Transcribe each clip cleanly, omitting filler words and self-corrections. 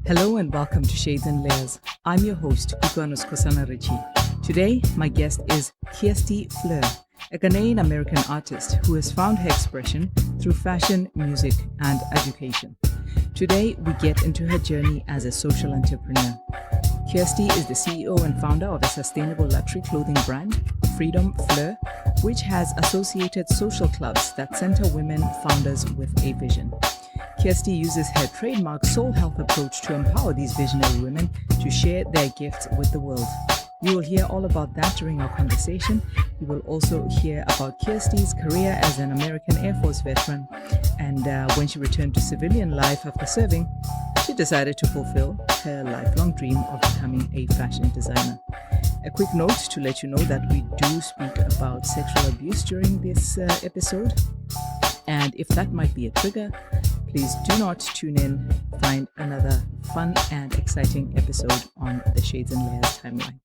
Hello and welcome to Shades and Layers. I'm your host, Kukanos Kosana-Richi. Today, my guest is Kirstie Fleur, a Ghanaian-American artist who has found her expression through fashion, music, and education. Today, we get into her journey as a social entrepreneur. Kirstie is the CEO and founder of a sustainable luxury clothing brand, Freedom Fleur, which has associated social clubs that center women founders with a vision. Kirstie uses her trademark soul health approach to empower these visionary women to share their gifts with the world. You will hear all about that during our conversation. You will also hear about Kirstie's career as an American Air Force veteran. And when she returned to civilian life after serving, she decided to fulfill her lifelong dream of becoming a fashion designer. A quick note to let you know that we do speak about sexual abuse during this episode. And if that might be a trigger, please do not tune in. Find another fun and exciting episode on the Shades and Layers timeline.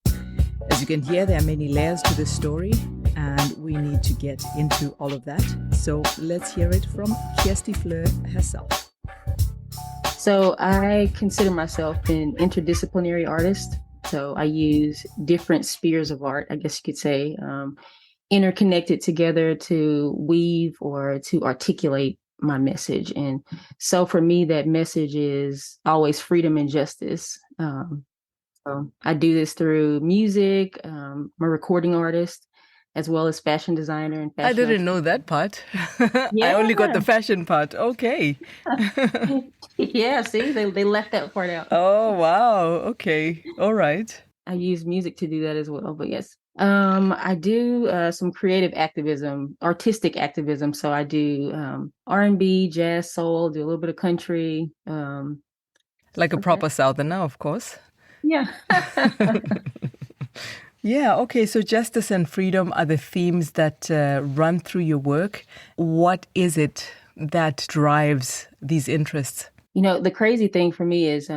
As you can hear, there are many layers to this story, and we need to get into all of that. So let's hear it from Kirstie Fleur herself. So I consider myself an interdisciplinary artist. So I use different spheres of art, I guess you could say, interconnected together to weave or to articulate my message. And so for me, that message is always freedom and justice. So I do this through music. I'm a recording artist, as well as fashion designer and fashion. I didn't know that part. I only got the fashion part. Okay. Yeah, see, they left that part out. Oh, wow. Okay. All right. I use music to do that as well. But yes, I do some creative activism, artistic activism. So I do R&B, jazz, soul, do a little bit of country. Like a proper Southerner, of course. Yeah. Yeah, okay. So justice and freedom are the themes that run through your work. What is it that drives these interests? You know, the crazy thing for me is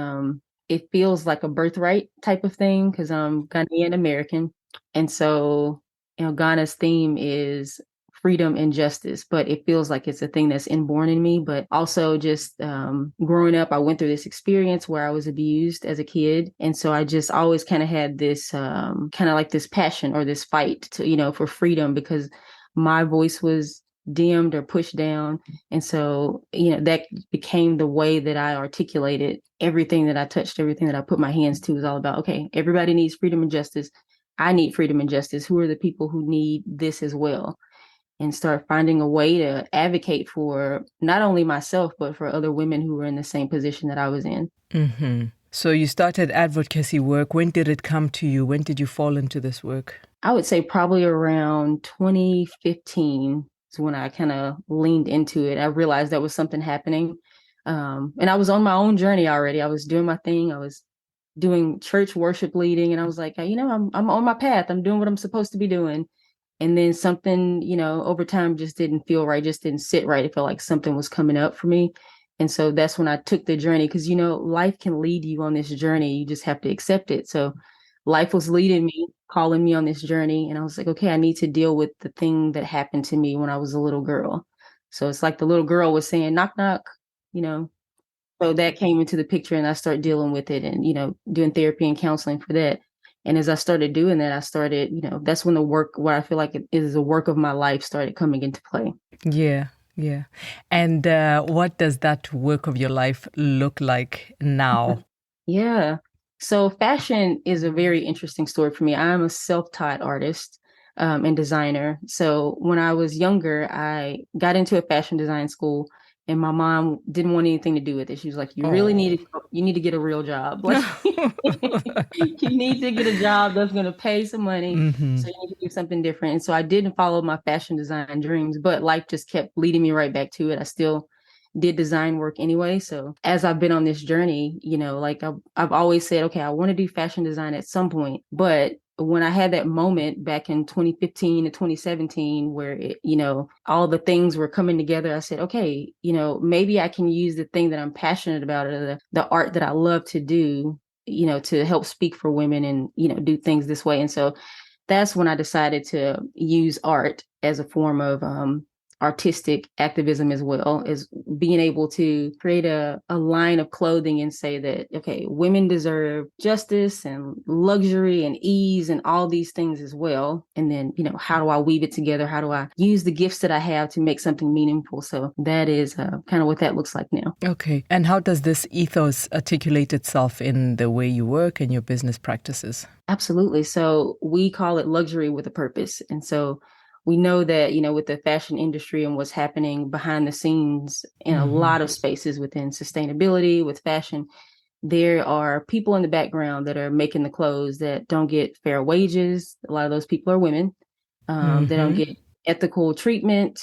it feels like a birthright type of thing because I'm Ghanaian-American. And so, you know, Ghana's theme is freedom and justice, but it feels like it's a thing that's inborn in me. But also just growing up, I went through this experience where I was abused as a kid. And so I just always kind of had this kind of like this passion or this fight to, you know, for freedom because my voice was dimmed or pushed down. And so, you know, that became the way that I articulated everything that I touched, everything that I put my hands to was all about, okay, everybody needs freedom and justice. I need freedom and justice. Who are the people who need this as well? And start finding a way to advocate for not only myself, but for other women who were in the same position that I was in. Mm-hmm. So you started advocacy work. When did it come to you? When did you fall into this work? I would say probably around 2015 is when I kind of leaned into it. I realized there was something happening. And I was on my own journey already. I was doing my thing. I was doing church worship leading. And I was like, you know, I'm on my path. I'm doing what I'm supposed to be doing. And then something, you know, over time just didn't feel right, just didn't sit right. It felt like something was coming up for me. And so that's when I took the journey because, you know, life can lead you on this journey. You just have to accept it. So life was leading me, calling me on this journey. And I was like, okay, I need to deal with the thing that happened to me when I was a little girl. So it's like the little girl was saying, knock, knock, you know. So that came into the picture and I started dealing with it and, you know, doing therapy and counseling for that. And as I started doing that, I started, you know, that's when the work, what I feel like it is the work of my life started coming into play. Yeah, yeah. And what does that work of your life look like now? Yeah. So fashion is a very interesting story for me. I'm a self-taught artist and designer. So when I was younger, I got into a fashion design school. And my mom didn't want anything to do with it. She was like, you really need to get a real job. Like, you need to get a job that's going to pay some money. Mm-hmm. So you need to do something different. And so I didn't follow my fashion design dreams, but life just kept leading me right back to it. I still did design work anyway. So as I've been on this journey, you know, like I've always said, okay, I want to do fashion design at some point. But when I had that moment back in 2015 to 2017, where, you know, all the things were coming together, I said, okay, you know, maybe I can use the thing that I'm passionate about, or the art that I love to do, you know, to help speak for women and, you know, do things this way. And so that's when I decided to use art as a form of artistic activism as well, is being able to create a line of clothing and say that, okay, women deserve justice and luxury and ease and all these things as well. And then, how do I weave it together? How do I use the gifts that I have to make something meaningful? So that is kind of what that looks like now. Okay. And how does this ethos articulate itself in the way you work and your business practices? Absolutely. So we call it luxury with a purpose. And so we know that, with the fashion industry and what's happening behind the scenes in a lot of spaces within sustainability, with fashion, there are people in the background that are making the clothes that don't get fair wages. A lot of those people are women. They don't get ethical treatment,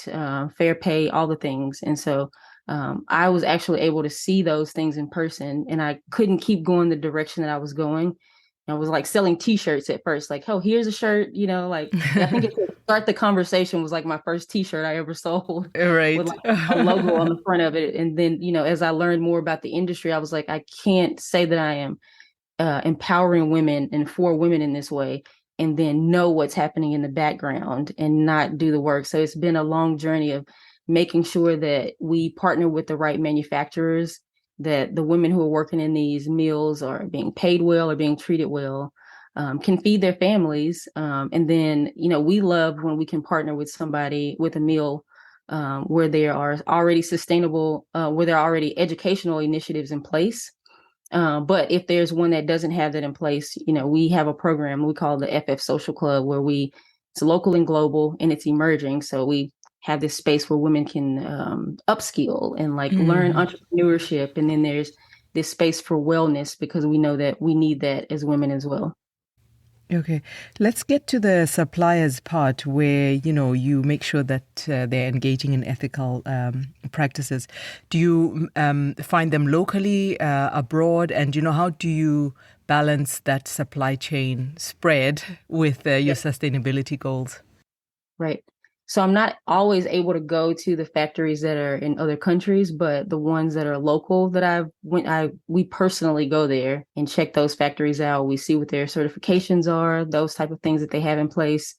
fair pay, all the things. And so I was actually able to see those things in person, and I couldn't keep going the direction that I was going. I was like selling T-shirts at first, like, oh, here's a shirt, like I think it Start the Conversation was like my first T-shirt I ever sold, Right. with like a logo on the front of it. And then, as I learned more about the industry, I was like, I can't say that I am empowering women and for women in this way, and then know what's happening in the background and not do the work. So it's been a long journey of making sure that we partner with the right manufacturers, that the women who are working in these mills are being paid well or being treated well, can feed their families. And then, we love when we can partner with somebody, with a mill, where there are already sustainable, where there are already educational initiatives in place. But if there's one that doesn't have that in place, we have a program we call the FF Social Club, where it's local and global, and it's emerging. So we have this space where women can upskill and learn entrepreneurship. And then there's this space for wellness, because we know that we need that as women as well. Okay, let's get to the suppliers part, where, you make sure that they're engaging in ethical practices. Do you find them locally, abroad? And, how do you balance that supply chain spread with your sustainability goals? Right. So I'm not always able to go to the factories that are in other countries, but the ones that are local that we personally go there and check those factories out. We see what their certifications are, those type of things that they have in place.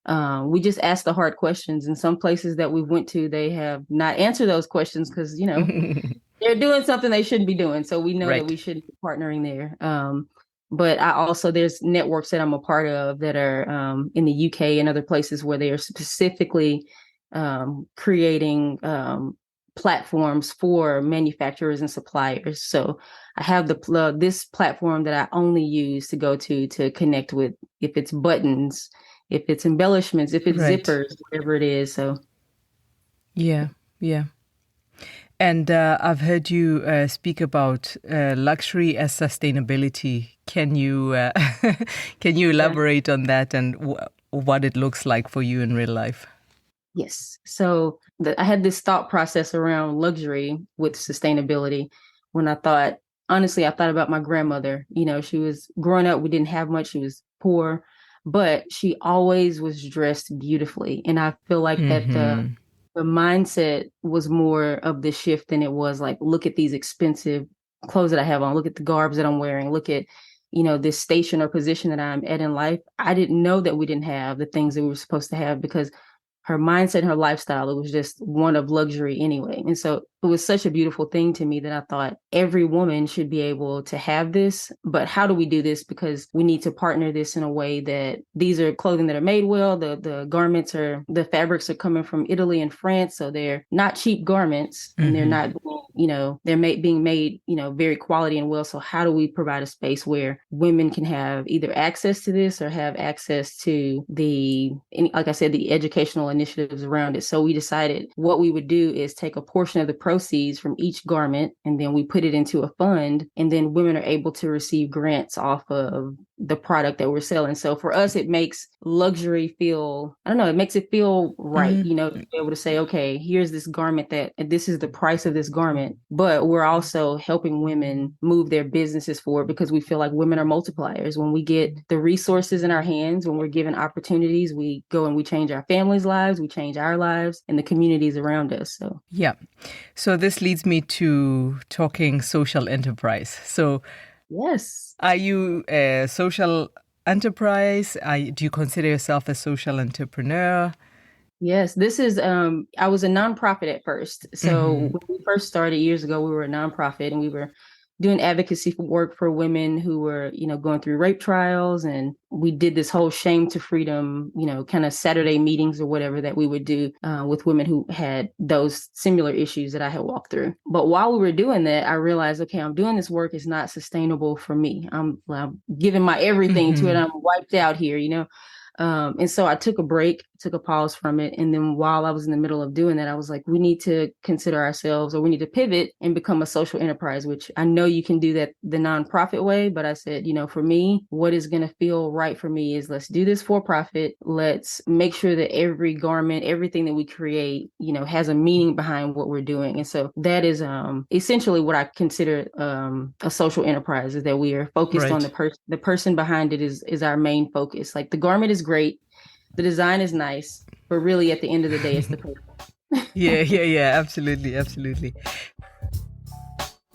We just ask the hard questions. In some places that we went to, they have not answered those questions because, they're doing something they shouldn't be doing. So we know that we shouldn't be partnering there. But there's networks that I'm a part of that are in the UK and other places where they are specifically creating platforms for manufacturers and suppliers. So I have this platform that I only use to go to connect with, if it's buttons, if it's embellishments, if it's zippers, whatever it is. So yeah. And I've heard you speak about luxury as sustainability. Can you elaborate on that and what it looks like for you in real life? Yes. So I had this thought process around luxury with sustainability when I thought about my grandmother. She was growing up, we didn't have much. She was poor, but she always was dressed beautifully. And I feel like that the mindset was more of the shift than it was like, look at these expensive clothes that I have on, look at the garbs that I'm wearing, look at, this station or position that I'm at in life. I didn't know that we didn't have the things that we were supposed to have, because her mindset, her lifestyle, it was just one of luxury anyway. And so it was such a beautiful thing to me that I thought every woman should be able to have this. But how do we do this? Because we need to partner this in a way that these are clothing that are made well. The garments the fabrics are coming from Italy and France. So they're not cheap garments, and they're not, being made, very quality and well. So how do we provide a space where women can have either access to this or have access to like I said, the educational initiatives around it? So we decided what we would do is take a portion of the proceeds from each garment, and then we put it into a fund, and then women are able to receive grants off of the product that we're selling. So for us, it makes luxury feel, it makes it feel right, to be able to say, okay, here's this garment this is the price of this garment, but we're also helping women move their businesses forward, because we feel like women are multipliers. When we get the resources in our hands, when we're given opportunities, we go and we change our families' lives, we change our lives and the communities around us. So yeah. So this leads me to talking social enterprise. So yes. Are you a social enterprise? Do you consider yourself a social entrepreneur? Yes, this is I was a nonprofit at first. So Mm-hmm. when we first started years ago, we were a nonprofit and we were doing advocacy for work for women who were, going through rape trials. And we did this whole shame to freedom, kind of Saturday meetings or whatever that we would do with women who had those similar issues that I had walked through. But while we were doing that, I realized, okay, I'm doing this work is not sustainable for me. I'm giving my everything to it. Mm-hmm. I'm wiped out here. And so I took a break, took a pause from it. And then while I was in the middle of doing that, I was like, we need to consider ourselves, or we need to pivot and become a social enterprise, which I know you can do that the nonprofit way. But I said, for me, what is going to feel right for me is let's do this for profit. Let's make sure that every garment, everything that we create, has a meaning behind what we're doing. And so that is essentially what I consider a social enterprise, is that we are focused on Right. the person behind it is our main focus. Like the garment is great, the design is nice, but really at the end of the day, it's the person. Yeah, yeah, yeah, absolutely, absolutely.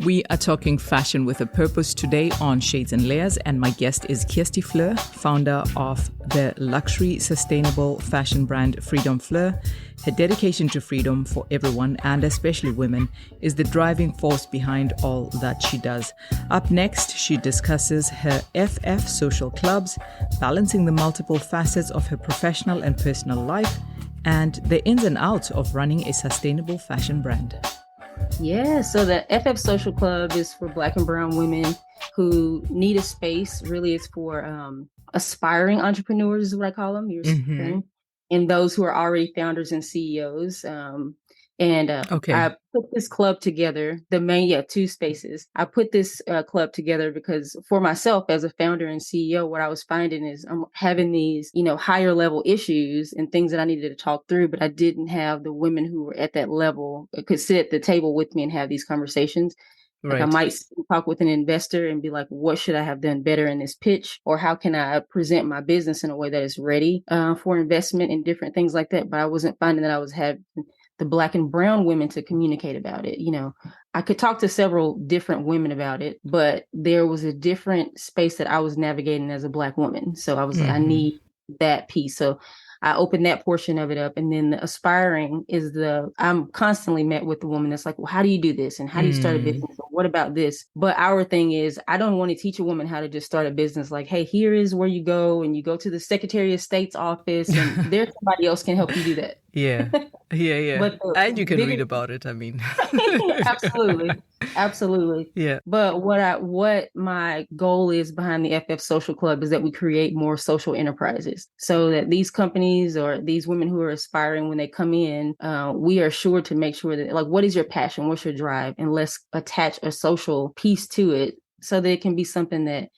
We are talking fashion with a purpose today on Shades and Layers, and my guest is Kirstie Fleur, founder of the luxury sustainable fashion brand Freedom Fleur. Her dedication to freedom for everyone, and especially women, is the driving force behind all that she does. Up next, she discusses her FF social clubs, balancing the multiple facets of her professional and personal life, and the ins and outs of running a sustainable fashion brand. Yeah, so the FF Social Club is for Black and Brown women who need a space. Really, it's for aspiring entrepreneurs, is what I call them. Mm-hmm. And those who are already founders and CEOs. And Okay. I put this club together, two spaces. I put this club together because for myself as a founder and CEO, what I was finding is I'm having these, higher level issues and things that I needed to talk through, but I didn't have the women who were at that level could sit at the table with me and have these conversations. Like I Right. might talk with an investor and be like, what should I have done better in this pitch? Or how can I present my business in a way that is ready for investment and different things like that? But I wasn't finding that I was having the Black and Brown women to communicate about it. I could talk to several different women about it, but there was a different space that I was navigating as a Black woman. So I was like, I Mm-hmm. need that piece. So I opened that portion of it up. And then the aspiring is I'm constantly met with the woman that's like, well, how do you do this? And how do you start a Mm. business? Or what about this? But our thing is, I don't want to teach a woman how to just start a business. Like, hey, here is where you go, and you go to the Secretary of State's office, and there's somebody else can help you do that. Yeah. Yeah, yeah. But And you the can read biggest, about it, I mean. absolutely, absolutely. Yeah. But what my goal is behind the FF Social Club is that we create more social enterprises, so that these companies or these women who are aspiring, when they come in, we are sure to make sure that, like, what is your passion, what's your drive, and let's attach a social piece to it so that it can be something that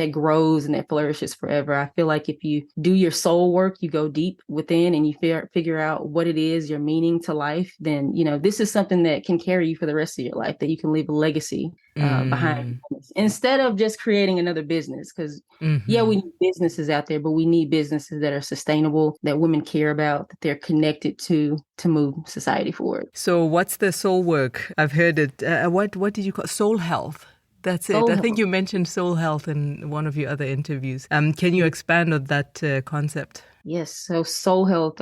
grows and that flourishes forever. I feel like if you do your soul work, you go deep within and you figure out what it is, your meaning to life, then, this is something that can carry you for the rest of your life, that you can leave a legacy behind, Mm. instead of just creating another business. Because, yeah, Mm-hmm. we need businesses out there, but we need businesses that are sustainable, that women care about, that they're connected to move society forward. So what's the soul work? I've heard it. What did you call soul health? That's it. Soul I think health. you mentioned soul health in one of your other interviews. Can you expand on that concept? Yes. So soul health,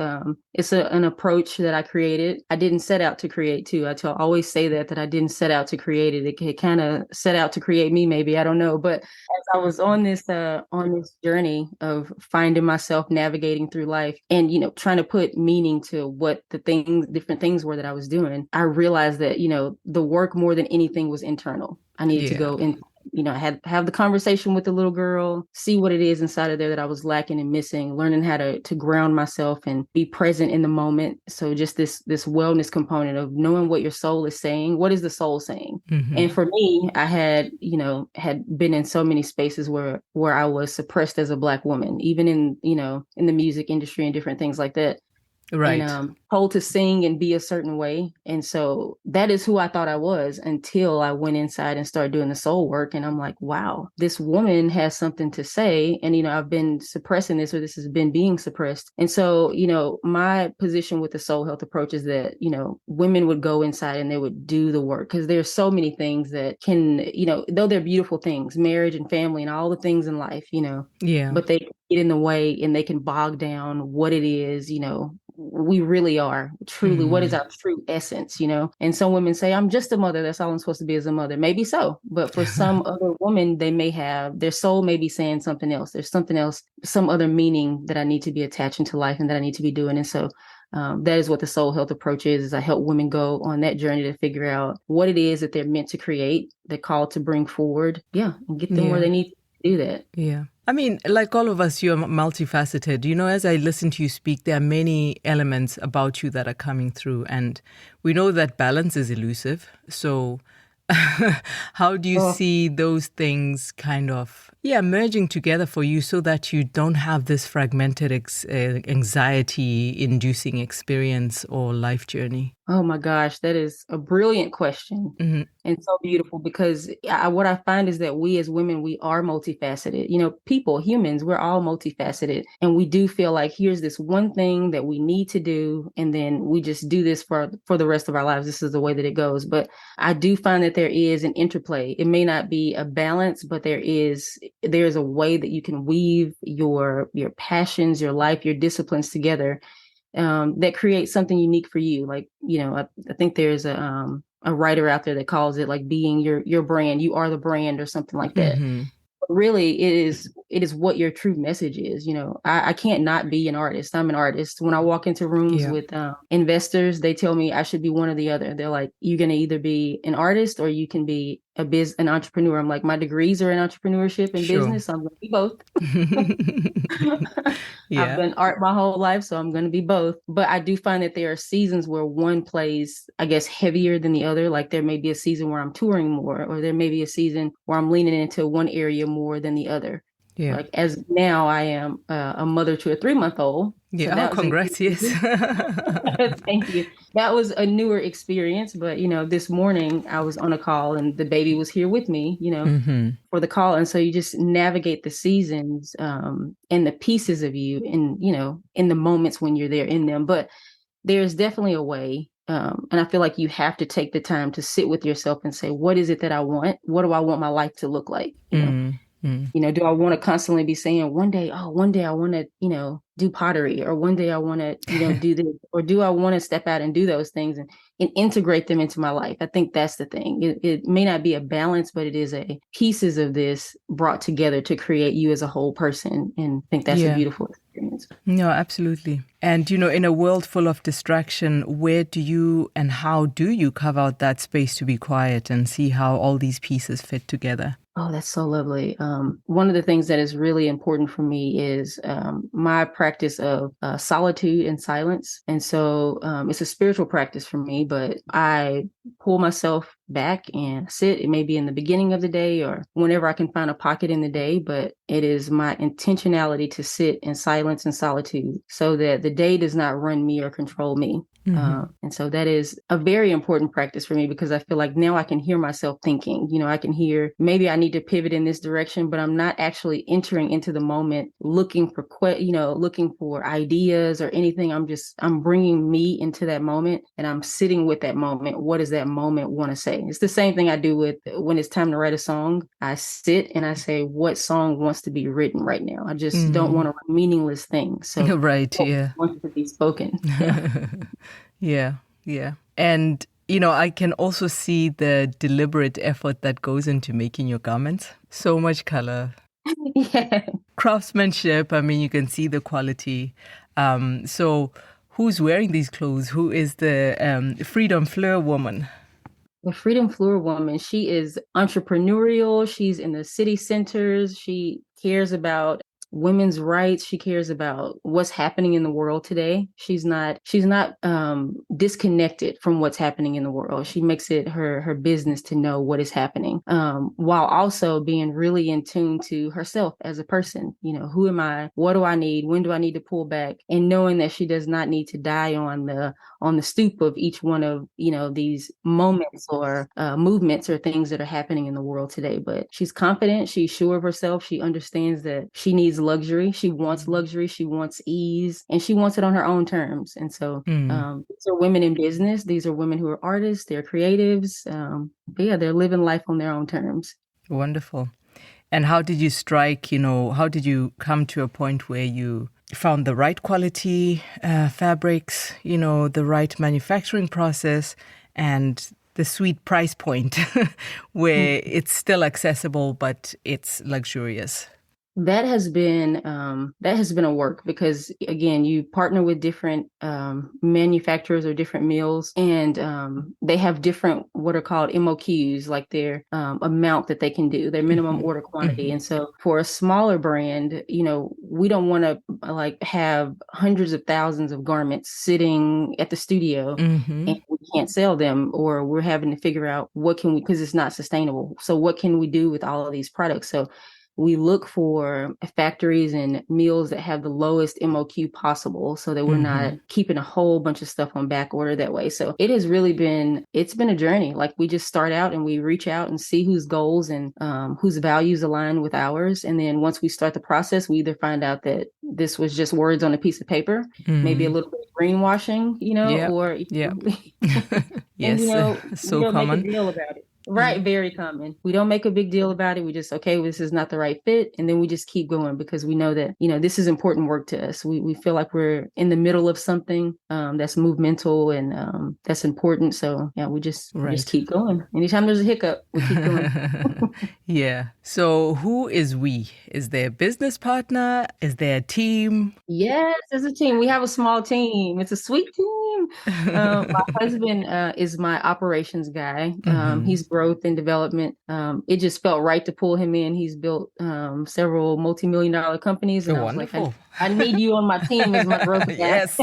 it's an approach that I created. I didn't set out to create too. Always say that I didn't set out to create it. It kind of set out to create me, maybe. I don't know. But as I was on this journey of finding myself, navigating through life, and trying to put meaning to what different things were that I was doing, I realized that the work more than anything was internal. I needed to Yeah. go in. I had have the conversation with the little girl, see what it is inside of there that I was lacking and missing, learning how to ground myself and be present in the moment. So just this wellness component of knowing what your soul is saying. What is the soul saying? And Mm-hmm. for me, I had been in so many spaces where I was suppressed as a Black woman, even in the music industry and different things like that, and Right. told to sing and be a certain way. And so that is who I thought I was until I went inside and started doing the soul work. And I'm like, wow, this woman has something to say. And, I've been suppressing this, or this has been being suppressed. And so, my position with the soul health approach is that, women would go inside and they would do the work, because there's so many things that can, though they're beautiful things, marriage and family and all the things in life, Yeah. but they get in the way and they can bog down what it is, we really are truly, what is our true essence, And some women say, I'm just a mother. That's all I'm supposed to be as a mother. Maybe so. But for some other woman, they may have, their soul may be saying something else. There's something else, some other meaning that I need to be attaching to life and that I need to be doing. And so that is what the soul health approach is I help women go on that journey to figure out what it is that they're meant to create, they're called to bring forward. Yeah. And get them where they need to do that. Yeah. I mean, like all of us, you're multifaceted. As I listen to you speak, there are many elements about you that are coming through. And we know that balance is elusive. So how do you see those things kind of, merging together for you so that you don't have this fragmented anxiety-inducing experience or life journey? Oh my gosh, that is a brilliant question and so beautiful because what I find is that we as women, we are multifaceted. People, humans, we're all multifaceted. And we do feel like here's this one thing that we need to do. And then we just do this for the rest of our lives. This is the way that it goes. But I do find that there is an interplay. It may not be a balance, but there's a way that you can weave your passions, your life, your disciplines together that creates something unique for you. Like, I think there's a writer out there that calls it like being your brand. You are the brand or something like that. But really, it is what your true message is. I can't not be an artist. I'm an artist. When I walk into rooms with investors, they tell me I should be one or the other. They're like, you're going to either be an artist or you can be an entrepreneur. I'm like, my degrees are in entrepreneurship and business. So I'm going to be both. I've done art my whole life, so I'm going to be both. But I do find that there are seasons where one plays, I guess, heavier than the other. Like there may be a season where I'm touring more, or there may be a season where I'm leaning into one area more than the other. Yeah. Like as now I am a mother to a 3-month-old. Yeah. So congrats. Yes. Thank you. That was a newer experience. But, this morning I was on a call and the baby was here with me, for the call. And so you just navigate the seasons and the pieces of you in the moments when you're there in them. But there's definitely a way. And I feel like you have to take the time to sit with yourself and say, what is it that I want? What do I want my life to look like? Do I want to constantly be saying one day I want to, do pottery, or one day I want to, do this, or do I want to step out and do those things and integrate them into my life? I think that's the thing. It may not be a balance, but it is pieces of this brought together to create you as a whole person. And I think that's a beautiful experience. No, absolutely. And, in a world full of distraction, where do you and how do you carve out that space to be quiet and see how all these pieces fit together? Oh, that's so lovely. One of the things that is really important for me is my practice of solitude and silence. And so it's a spiritual practice for me, but I pull myself back and sit. It may be in the beginning of the day or whenever I can find a pocket in the day, but it is my intentionality to sit in silence and solitude so that the day does not run me or control me. And so that is a very important practice for me because I feel like now I can hear myself thinking, I can hear maybe I need to pivot in this direction, but I'm not actually entering into the moment looking for ideas or anything. I'm bringing me into that moment and I'm sitting with that moment. What does that moment want to say? It's the same thing I do with when it's time to write a song. I sit and I say, what song wants to be written right now? I just don't want to write meaningless things. So right. Yeah. Wants to be spoken. Yeah. Yeah. And, I can also see the deliberate effort that goes into making your garments. So much color. Yeah. Craftsmanship. I mean, you can see the quality. So who's wearing these clothes? Who is the Freedom Fleur woman? The Freedom Fleur woman, she is entrepreneurial. She's in the city centers. She cares about women's rights. She cares about what's happening in the world today. She's not disconnected from what's happening in the world. She makes it her business to know what is happening, while also being really in tune to herself as a person. Who am I? What do I need? When do I need to pull back? And knowing that she does not need to die on the stoop of each one of, these moments or movements or things that are happening in the world today. But she's confident. She's sure of herself. She understands that she needs luxury. She wants luxury. She wants ease, and she wants it on her own terms. And so these are women in business. These are women who are artists. They're creatives. They're living life on their own terms. Wonderful. And how did you strike, how did you come to a point where you found the right quality fabrics, the right manufacturing process, and the sweet price point where it's still accessible, but it's luxurious. That has been a work, because again, you partner with different manufacturers or different mills, and they have different what are called MOQs, like their amount that they can do, their minimum order quantity. And so for a smaller brand, we don't want to like have hundreds of thousands of garments sitting at the studio and we can't sell them, or we're having to figure out what can we, because it's not sustainable. So what can we do with all of these products? So we look for factories and mills that have the lowest MOQ possible, so that we're not keeping a whole bunch of stuff on back order that way. So it's been a journey. Like, we just start out and we reach out and see whose goals and whose values align with ours. And then once we start the process, we either find out that this was just words on a piece of paper, maybe a little bit of greenwashing, or yes, and, so common. make a deal about it. Right. Very common. We don't make a big deal about it. We just, okay, this is not the right fit. And then we just keep going, because we know that, this is important work to us. We feel like we're in the middle of something that's movemental and that's important. So yeah, we just keep going. Anytime there's a hiccup, we keep going. Yeah. So who is we? Is there a business partner? Is there a team? Yes, there's a team. We have a small team. It's a sweet team. My husband is my operations guy. He's growth and development. It just felt right to pull him in. He's built several multi-million-dollar companies, and I was wonderful. Like, I need you on my team as my growth guy. Yes.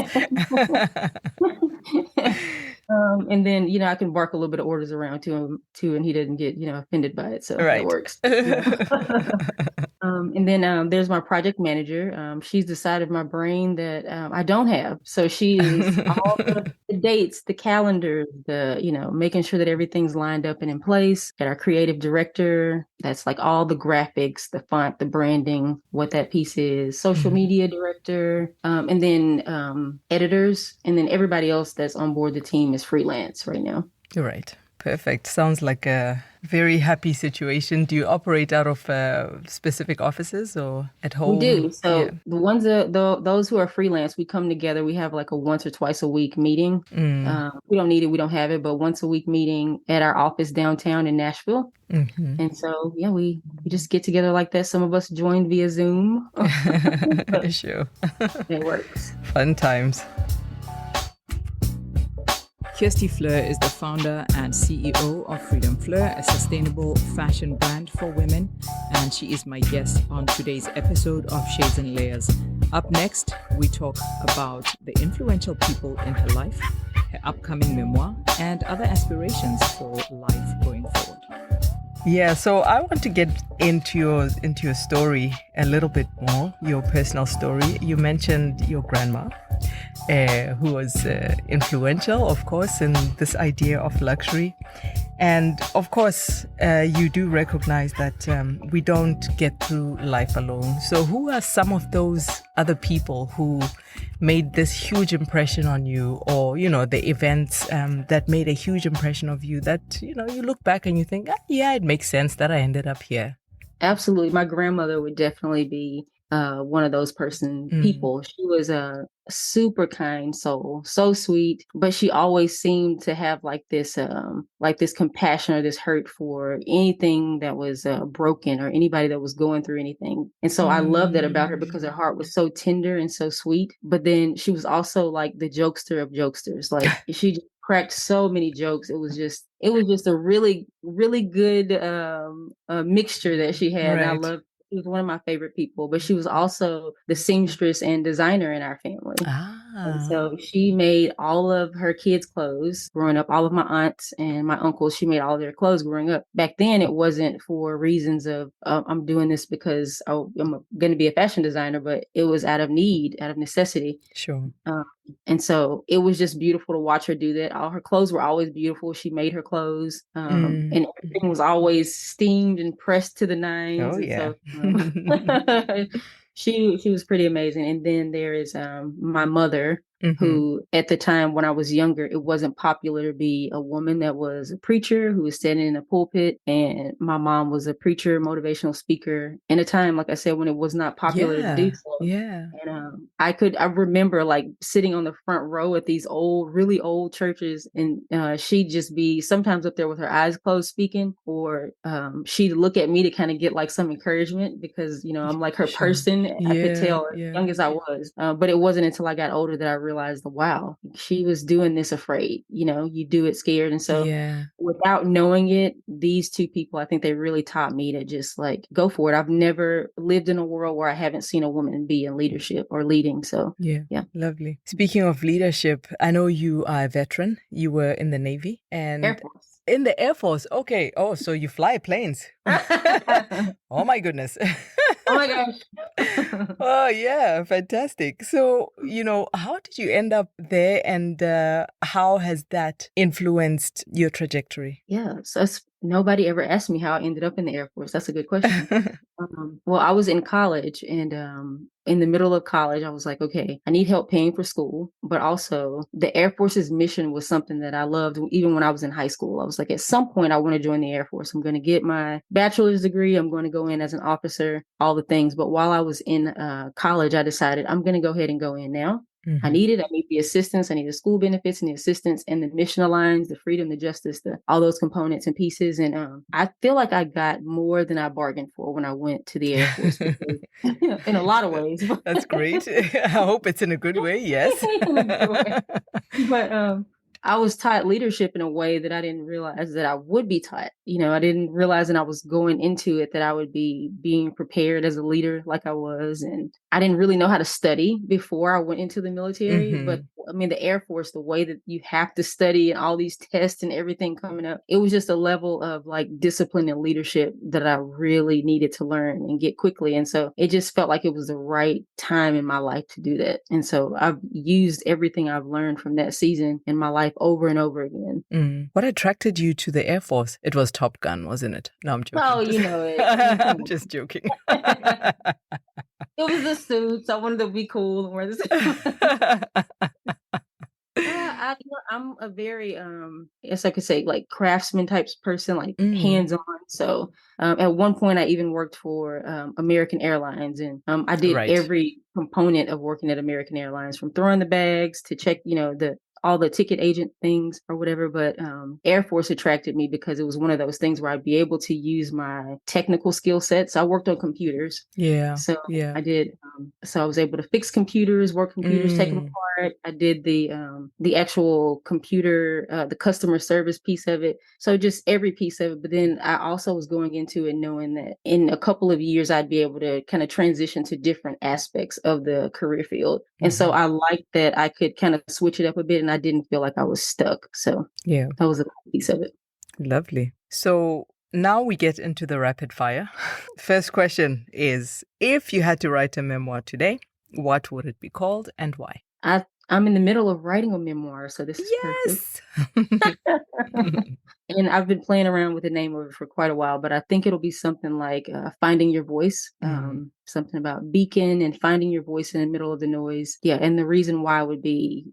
And then, I can bark a little bit of orders around to him too, and he doesn't get, offended by it. So right. That works. And then there's my project manager. She's the side of my brain that I don't have. So she is all the dates, the calendars, making sure that everything's lined up and in place. Got our creative director. That's like all the graphics, the font, the branding, what that piece is. Social media director, and then editors, and then everybody else that's on board the team is freelance right now. You're right. Perfect. Sounds like a very happy situation. Do you operate out of specific offices or at home? We do. So the ones those who are freelance, we come together. We have like a once or twice a week meeting. We don't need it. We don't have it, but once a week meeting at our office downtown in Nashville. And so, yeah, we just get together like that. Some of us join via Zoom. Sure. It works. Fun times. Kirstie Fleur is the founder and CEO of Freedom Fleur, a sustainable fashion brand for women, and she is my guest on today's episode of Shades and Layers. Up next, we talk about the influential people in her life, her upcoming memoir, and other aspirations for life going forward. Yeah, so I want to get into your story a little bit more, your personal story. You mentioned your grandma, who was influential, of course, in this idea of luxury. And of course, you do recognize that we don't get through life alone. So who are some of those other people who made this huge impression on you, or, the events that made a huge impression of you that, you look back and you think, yeah, it makes sense that I ended up here? Absolutely. My grandmother would definitely be one of those people. She was a super kind soul, so sweet, but she always seemed to have like this compassion or this hurt for anything that was broken, or anybody that was going through anything. And so I love that about her, because her heart was so tender and so sweet. But then she was also like the jokester of jokesters. Like, she just cracked so many jokes. It was just a really, really good mixture that she had. Right. And I loved. She was one of my favorite people, but she was also the seamstress and designer in our family. And so she made all of her kids' clothes growing up, all of my aunts and my uncles. She made all of their clothes growing up. Back then, it wasn't for reasons of, I'm doing this because I'm going to be a fashion designer, but it was out of need, out of necessity. Sure. And so it was just beautiful to watch her do that. All her clothes were always beautiful. She made her clothes, and everything was always steamed and pressed to the nines. Oh, yeah. So, she was pretty amazing. And then there is my mother, Mm-hmm. who at the time when I was younger, it wasn't popular to be a woman that was a preacher who was standing in a pulpit. And my mom was a preacher, motivational speaker in a time, like I said, when it was not popular to do Yeah. so. Yeah. And I remember like sitting on the front row at these old, really old churches, and she'd just be sometimes up there with her eyes closed speaking, or she'd look at me to kind of get like some encouragement because, I'm like her Sure. person. I could Yeah. tell as Yeah. young as I was, but it wasn't until I got older that I realized, wow, she was doing this afraid. You do it scared. And so Yeah. without knowing it, these two people, I think they really taught me to just like go for it. I've never lived in a world where I haven't seen a woman be in leadership or leading. So, Yeah. yeah. Lovely. Speaking of leadership, I know you are a veteran. You were in the Navy Air and Force. in the Air Force. Okay. Oh, so you fly planes. Oh my goodness. Oh my gosh. Oh, yeah. Fantastic. So, how did you end up there and how has that influenced your trajectory? Yeah. So nobody ever asked me how I ended up in the Air Force. That's a good question. Well, I was in college, and in the middle of college, I was like, okay, I need help paying for school. But also, the Air Force's mission was something that I loved even when I was in high school. I was like, at some point, I want to join the Air Force. I'm going to get my bachelor's degree. I'm going to go in as an officer, all the things. But while I was in college, I decided I'm going to go ahead and go in now. I need it. I need the assistance. I need the school benefits and the assistance and the mission aligns, the freedom, the justice, all those components and pieces. And I feel like I got more than I bargained for when I went to the Air Force because, in a lot of ways. That's great. I hope it's in a good way. Yes. In a good way. But I was taught leadership in a way that I didn't realize that I would be taught. I didn't realize when I was going into it that I would be being prepared as a leader like I was. And I didn't really know how to study before I went into the military. But I mean, the Air Force, the way that you have to study and all these tests and everything coming up, it was just a level of like discipline and leadership that I really needed to learn and get quickly. And so it just felt like it was the right time in my life to do that. And so I've used everything I've learned from that season in my life over and over again. What attracted you to the Air Force? It was Top Gun, wasn't it? No, I'm joking. Oh, you know it. I'm just joking. It was the suits. I wanted to be cool and wear the suits. I'm a very, yes, I could say like craftsman types person, like hands-on. So at one point I even worked for American Airlines, and I did Right. every component of working at American Airlines, from throwing the bags to check, all the ticket agent things or whatever. But Air Force attracted me because it was one of those things where I'd be able to use my technical skill sets. I worked on computers. Yeah. So yeah. I did. So I was able to fix computers, work computers, take them apart. I did the actual computer, the customer service piece of it. So just every piece of it. But then I also was going into it knowing that in a couple of years, I'd be able to kind of transition to different aspects of the career field. And so I liked that I could kind of switch it up a bit, and I didn't feel like I was stuck. So yeah, that was a piece of it. Lovely. So now we get into the rapid fire. First question is, if you had to write a memoir today, what would it be called and why? I'm in the middle of writing a memoir, so this is perfect. And I've been playing around with the name of it for quite a while, but I think it'll be something like Finding Your Voice, something about beacon and finding your voice in the middle of the noise. Yeah. And the reason why would be,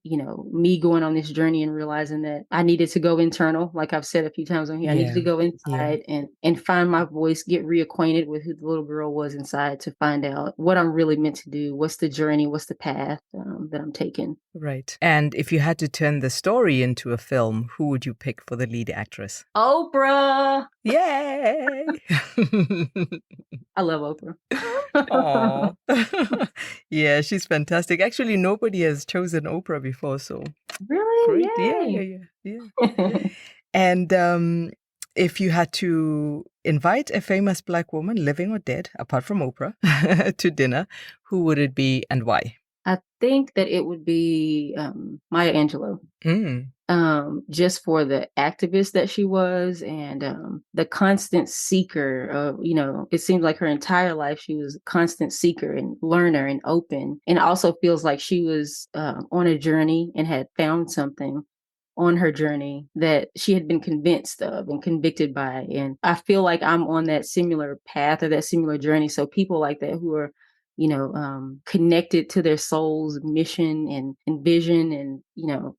me going on this journey and realizing that I needed to go internal. Like I've said a few times on here, I needed to go inside and find my voice, get reacquainted with who the little girl was inside to find out what I'm really meant to do. What's the journey? What's the path that I'm taking? Right. And if you had to turn the story into a film, who would you pick for the lead actress? Oprah. Yay! I love Oprah. Oh, yeah, she's fantastic. Actually, nobody has chosen Oprah before, so really, great. Yeah. And if you had to invite a famous Black woman, living or dead, apart from Oprah, to dinner, who would it be and why? I think that it would be Maya Angelou. Just for the activist that she was, and the constant seeker of, it seems like her entire life she was a constant seeker and learner and open, and also feels like she was on a journey and had found something on her journey that she had been convinced of and convicted by. And I feel like I'm on that similar path or that similar journey. So people like that who are connected to their soul's mission and vision, and,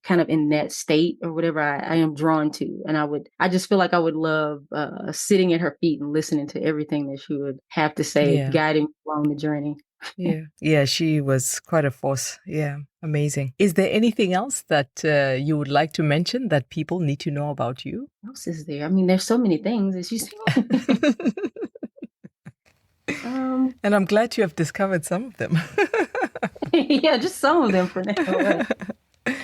kind of in that state or whatever I am drawn to. And I just feel like I would love sitting at her feet and listening to everything that she would have to say, guiding me along the journey. Yeah, she was quite a force. Yeah, amazing. Is there anything else that you would like to mention that people need to know about you? What else is there? I mean, there's so many things, as you see. And I'm glad you have discovered some of them. Yeah, just some of them for now.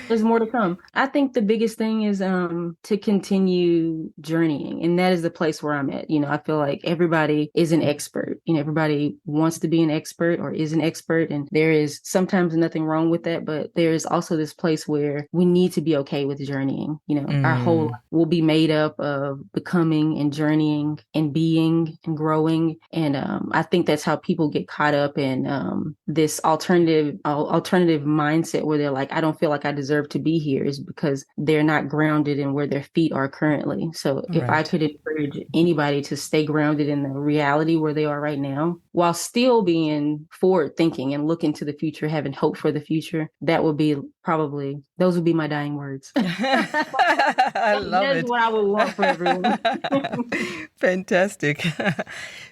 There's more to come. I think the biggest thing is to continue journeying. And that is the place where I'm at. I feel like everybody is an expert. Everybody wants to be an expert or is an expert. And there is sometimes nothing wrong with that. But there is also this place where we need to be okay with journeying. Our whole life will be made up of becoming and journeying and being and growing. And I think that's how people get caught up in this alternative mindset where they're like, I don't feel like I deserve to be here, is because they're not grounded in where their feet are currently. So if I could encourage anybody to stay grounded in the reality where they are right now, while still being forward thinking and looking to the future, having hope for the future, that would be those would be my dying words. I love it. That's what I would want for everyone. Fantastic.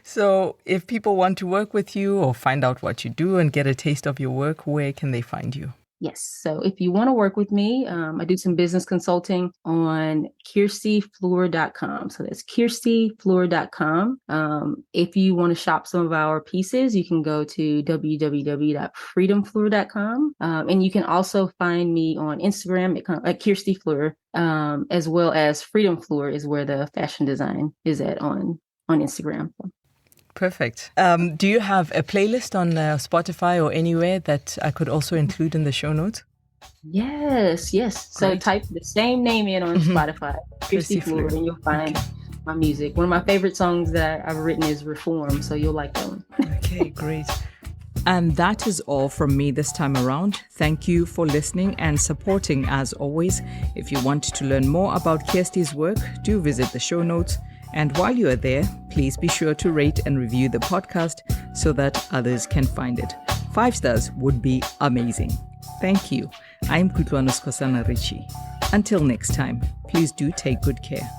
So if people want to work with you or find out what you do and get a taste of your work, where can they find you? Yes. So if you want to work with me, I do some business consulting on KirstieFleur.com. So that's KirstieFleur.com. If you want to shop some of our pieces, you can go to www.freedomfleur.com. And you can also find me on Instagram at Kirstie Fleur, as well as Freedom Fleur is where the fashion design is at on Instagram. Perfect. Do you have a playlist on Spotify or anywhere that I could also include in the show notes? Yes. So Great. type the same name in on Spotify, Kirstie Fleur, and you'll find my music. One of my favorite songs that I've written is Reform, so you'll like that one. Okay, great. And that is all from me this time around. Thank you for listening and supporting as always. If you want to learn more about Kirstie's work, do visit the show notes. And while you are there, please be sure to rate and review the podcast so that others can find it. 5 stars would be amazing. Thank you. I'm Kutwanuskosana Richie. Until next time, please do take good care.